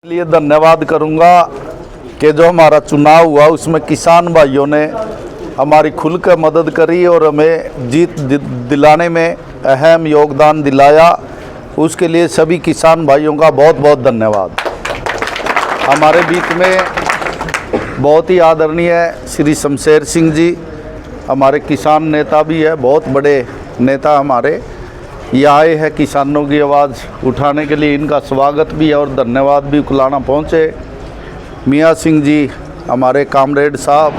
लिए धन्यवाद करूंगा कि जो हमारा चुनाव हुआ उसमें किसान भाइयों ने हमारी खुलकर मदद करी और हमें जीत दिलाने में अहम योगदान दिलाया। उसके लिए सभी किसान भाइयों का बहुत बहुत धन्यवाद। हमारे बीच में बहुत ही आदरणीय श्री शमशेर सिंह जी हमारे किसान नेता भी है, बहुत बड़े नेता हमारे, ये आए हैं किसानों की आवाज़ उठाने के लिए। इनका स्वागत भी है और धन्यवाद भी कुलाना पहुँचे। मियाँ सिंह जी हमारे कामरेड साहब,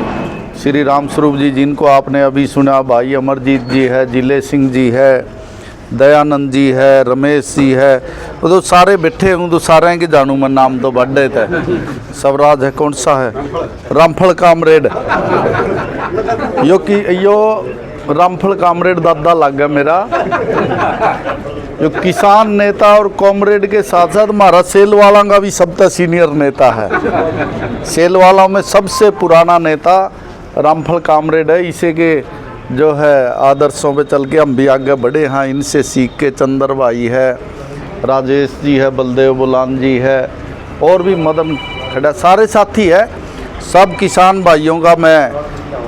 श्री राम स्वरूप जी जिनको आपने अभी सुना, भाई अमरजीत जी है, जिले सिंह जी है, दयानंद जी है, रमेश जी है, वो तो सारे बैठे हूँ तो सारे के जानूँ मैं, नाम तो बड़े थे। स्वराज है, कौन सा है, रामफल कामरेड, यो रामफल कामरेड दादा लग गया मेरा। जो किसान नेता और कॉमरेड के साथ साथ हमारा सेलवाला का भी सबसे सीनियर नेता है। सेलवाला में सबसे पुराना नेता रामफल कामरेड है। इसे के जो है आदर्शों पे चल के हम भी आगे बढ़े हैं, इनसे सीख के चंद्र भाई है, राजेश जी है, बलदेव बुलान जी है और भी मदन खड़ा, सारे साथी है। सब किसान भाइयों का मैं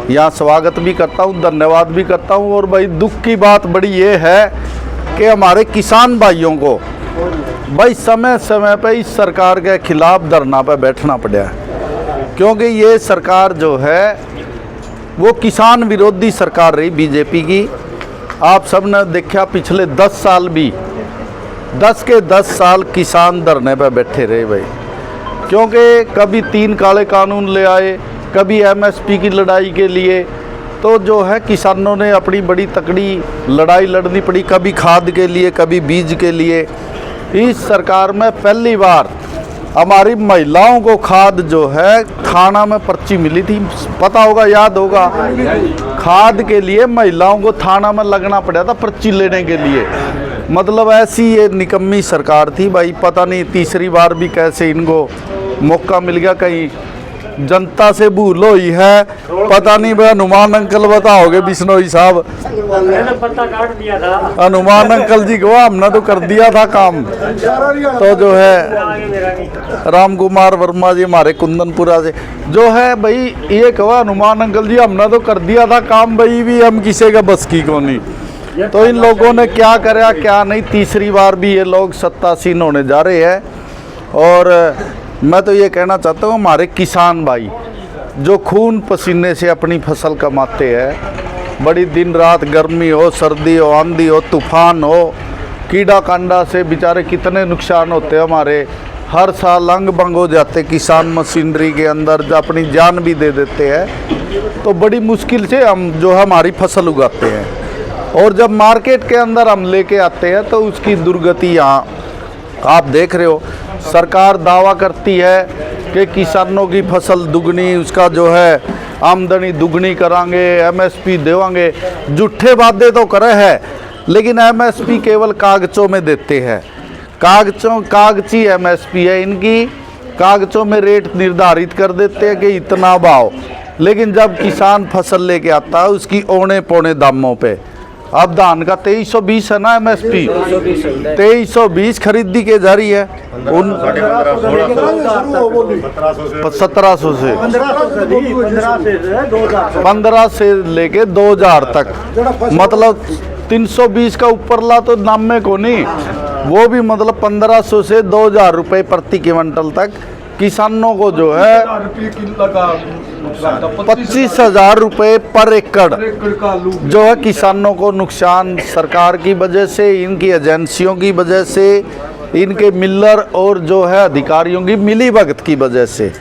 यहाँ स्वागत भी करता हूँ, धन्यवाद भी करता हूँ। और भाई दुख की बात बड़ी ये है कि हमारे किसान भाइयों को भाई समय समय पे इस सरकार के खिलाफ धरना पे बैठना पड़ा है, क्योंकि ये सरकार जो है वो किसान विरोधी सरकार रही बीजेपी की। आप सब ने देखा पिछले 10 साल भी 10 के 10 साल किसान धरने पे बैठे रहे भाई, क्योंकि कभी 3 काले कानून ले आए, कभी एमएसपी की लड़ाई के लिए, तो जो है किसानों ने अपनी बड़ी तकड़ी लड़ाई लड़नी पड़ी, कभी खाद के लिए, कभी बीज के लिए। इस सरकार में पहली बार हमारी महिलाओं को खाद जो है थाना में पर्ची मिली थी, पता होगा, याद होगा। खाद के लिए महिलाओं को थाना में लगना पड़ा था पर्ची लेने के लिए। मतलब ऐसी ये निकम्मी सरकार थी भाई, पता नहीं तीसरी बार भी कैसे इनको मौका मिल गया। कहीं जनता से भूल हुई है, पता नहीं भाई। हनुमान अंकल बताओगे बिश्नोई साहब, पत्ता काट दिया था हनुमान अंकल जी को, हमने तो कर दिया था काम। तो जो है राम कुमार वर्मा जी हमारे कुंदनपुरा से जो है भाई, ये कहा हनुमान अंकल जी हमने तो कर दिया था काम भाई, भी हम किसी का बस की को नहीं। तो इन लोगों ने क्या कराया क्या नहीं, तीसरी बार भी ये लोग सत्तासीन होने जा रहे हैं। और मैं तो ये कहना चाहता हूँ हमारे किसान भाई जो खून पसीने से अपनी फसल कमाते हैं, बड़ी दिन रात गर्मी हो, सर्दी हो, आंधी हो, तूफान हो, कीड़ा कांडा से बेचारे कितने नुकसान होते हैं हमारे। हर साल अंग भंग हो जाते किसान मशीनरी के अंदर, अपनी जान भी दे देते हैं। तो बड़ी मुश्किल से हम जो है हमारी फसल उगाते हैं, और जब मार्केट के अंदर हम लेके आते हैं तो उसकी दुर्गति यहाँ आप देख रहे हो। सरकार दावा करती है कि किसानों की फसल दुगनी, उसका जो है आमदनी दुगनी करांगे, एमएसपी देवांगे। झूठे वादे तो करे है, लेकिन एमएसपी केवल कागजों में देते हैं। कागजी एमएसपी है इनकी, कागजों में रेट निर्धारित कर देते हैं कि इतना भाव, लेकिन जब किसान फसल लेके आता है उसकी औने पौने दामों पे। अब धान का 2320 है ना एमएसपी, 2320 खरीदी के जारी है। 1700 से 15 से लेके 2000 तक, मतलब 320 का ऊपरला तो नाम में को नहीं, वो भी मतलब 1500 से 2000 रुपये प्रति क्विंटल तक किसानों को जो है 25,000 रुपये पर एकड़ जो है किसानों को नुकसान सरकार की वजह से, इनकी एजेंसियों की वजह से, इनके मिलर और जो है अधिकारियों की मिलीभगत की वजह से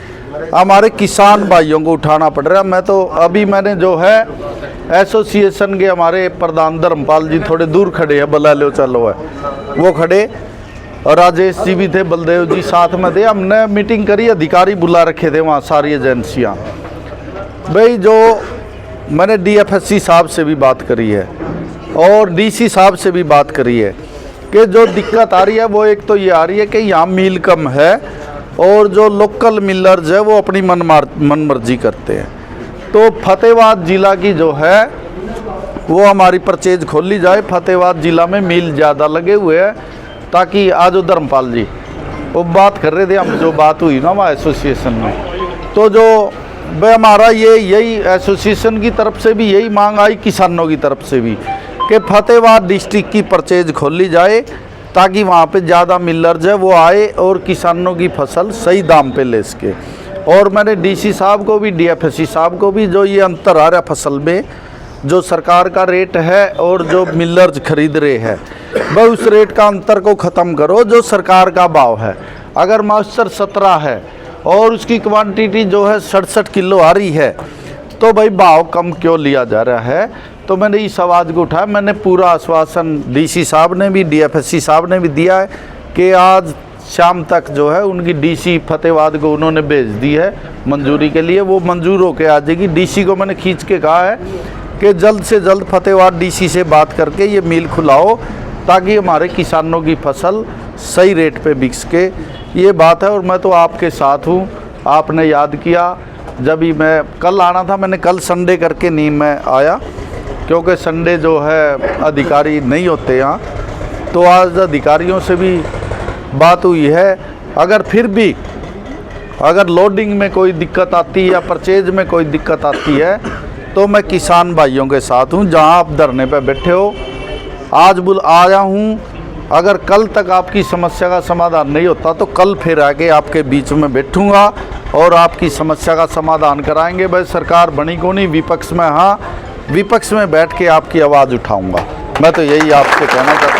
हमारे किसान भाइयों को उठाना पड़ रहा है। मैं तो अभी मैंने जो है एसोसिएशन के हमारे प्रधान धर्मपाल जी थोड़े दूर खड़े हैं, बुला लो चलो है, वो खड़े, और राजेश जी भी थे, बलदेव जी साथ में थे। हमने मीटिंग करी, अधिकारी बुला रखे थे वहाँ सारी एजेंसियाँ भाई। जो मैंने डीएफएससी साहब से भी बात करी है और डीसी साहब से भी बात करी है कि जो दिक्कत आ रही है वो एक तो ये आ रही है कि यहाँ मील कम है और जो लोकल मिलर्स है वो अपनी मनमर्जी करते हैं। तो फतेहाबाद ज़िला की जो है वो हमारी परचेज खोली जाए। फतेहाबाद ज़िला में मील ज़्यादा लगे हुए हैं, ताकि आज धर्मपाल जी वो बात कर रहे थे हम, जो बात हुई ना वहाँ एसोसिएशन में, तो जो भाई हमारा यही एसोसिएशन की तरफ से भी यही मांग आई, किसानों की तरफ से भी, कि फतेहाबाद डिस्ट्रिक्ट की परचेज खोली जाए ताकि वहाँ पे ज़्यादा मिलर्स है वो आए और किसानों की फसल सही दाम पे ले सके। और मैंने डीसी साहब को भी, डीएफएससी साहब को भी, जो ये अंतर आ रहा फसल में, जो सरकार का रेट है और जो मिलर्स खरीद रहे हैं, भाई उस रेट का अंतर को ख़त्म करो। जो सरकार का भाव है, अगर मॉइस्चर 17 है और उसकी क्वांटिटी जो है 67 किलो आ रही है, तो भाई भाव कम क्यों लिया जा रहा है। तो मैंने इस आवाज़ को उठाया। मैंने पूरा आश्वासन डीसी साहब ने भी, डीएफएससी साहब ने भी दिया है कि आज शाम तक जो है उनकी डीसी फतेहाबाद को उन्होंने भेज दी है मंजूरी के लिए, वो मंजूर होकर आ जाएगी। डीसी को मैंने खींच के कहा है कि जल्द से जल्द फतेहाबाद डीसी से बात करके ये मिल खुलाओ ताकि हमारे किसानों की फसल सही रेट पे बिक सके। ये बात है। और मैं तो आपके साथ हूँ। आपने याद किया, जब ही मैं कल आना था, मैंने कल संडे करके नहीं मैं आया, क्योंकि संडे जो है अधिकारी नहीं होते यहाँ, तो आज अधिकारियों से भी बात हुई है। अगर फिर भी अगर लोडिंग में कोई दिक्कत आती है या परचेज में कोई दिक्कत आती है, तो मैं किसान भाइयों के साथ हूँ। जहाँ आप धरने पे बैठे हो, आज आया हूँ। अगर कल तक आपकी समस्या का समाधान नहीं होता तो कल फिर आके आपके बीच में बैठूँगा और आपकी समस्या का समाधान कराएंगे। भाई सरकार बनी को नहीं, विपक्ष में हाँ, विपक्ष में बैठ के आपकी आवाज़ उठाऊँगा। मैं तो यही आपसे कहना चाहता हूँ।